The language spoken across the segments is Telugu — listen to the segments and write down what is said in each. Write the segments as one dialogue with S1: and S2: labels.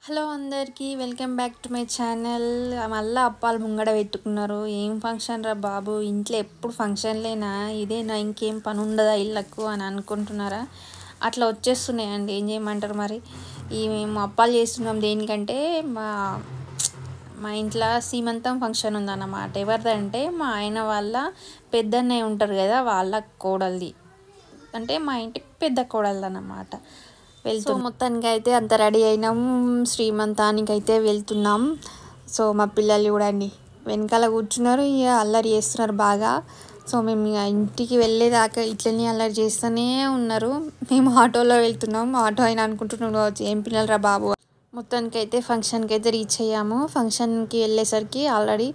S1: హలో అందరికీ welcome back to my channel. మళ్ళీ అప్పాలు ముంగడ పెట్టుకున్నారు. ఏం ఫంక్షన్ రా బాబు, ఇంట్లో ఎప్పుడు ఫంక్షన్లేనా, ఇదేనా, ఇంకేం పని ఉండదా ఇళ్ళకు అని అనుకుంటున్నారా? అట్లా వచ్చేస్తున్నాయండి, ఏం చేయమంటారు మరి. మేము అప్పాలు చేస్తున్నాం దేనికంటే మా ఇంట్లో సీమంతం ఫంక్షన్ ఉందన్నమాట. ఎవరిదంటే మా ఆయన వాళ్ళ పెద్దన్నయ్య ఉంటారు కదా, వాళ్ళ కోడలిది, అంటే మా ఇంటి పెద్ద కోడలు అన్నమాట. మొత్తానికి అయితే అంత రెడీ అయినాం, శ్రీమంతానికి అయితే వెళ్తున్నాం. సో మా పిల్లలు చూడండి వెనకాల కూర్చున్నారు, ఇక అల్లరి చేస్తున్నారు బాగా. సో మేము ఇక ఇంటికి వెళ్ళేదాకా ఇట్లనే అల్లరి చేస్తూనే ఉన్నారు. మేము ఆటోలో వెళ్తున్నాం, ఆటో అయినా అనుకుంటున్నాం ఏం పిల్లలరా బాబు. మొత్తానికి అయితే ఫంక్షన్కి అయితే రీచ్ అయ్యాము. ఫంక్షన్కి వెళ్ళేసరికి ఆల్రెడీ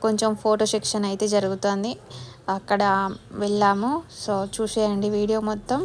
S1: కొంచెం ఫోటో సెక్షన్ అయితే జరుగుతుంది, అక్కడ వెళ్ళాము. సో చూసేయండి వీడియో మొత్తం.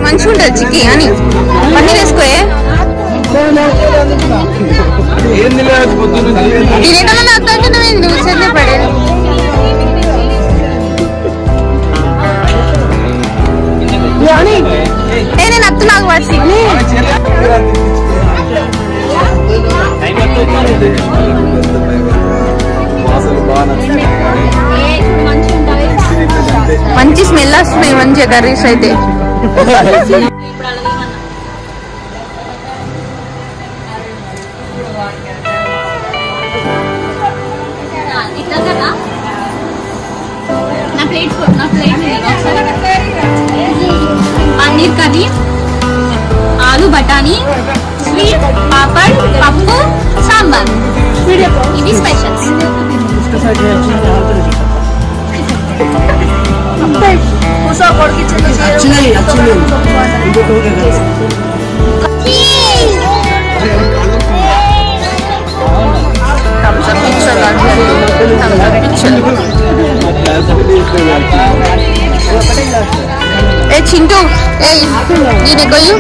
S1: మంచిగా ఉంటుంది చిక్కి అని పన్నీర్ వేసుకోయే నువ్వు చెంది పడే నేను అత్తు నాకు వచ్చి మంచి స్మెల్ వస్తున్నాయి, మంచిగా కర్రీస్ అయితే.
S2: పన్నీర్ కర్రీ, ఆలు బఠానీ, స్వీట్, పాపడ్, పప్పు, సాంబార్, ఇవి స్పెషల్స్.
S1: ఏ చింటూ, ఏ నేను కొయ్యు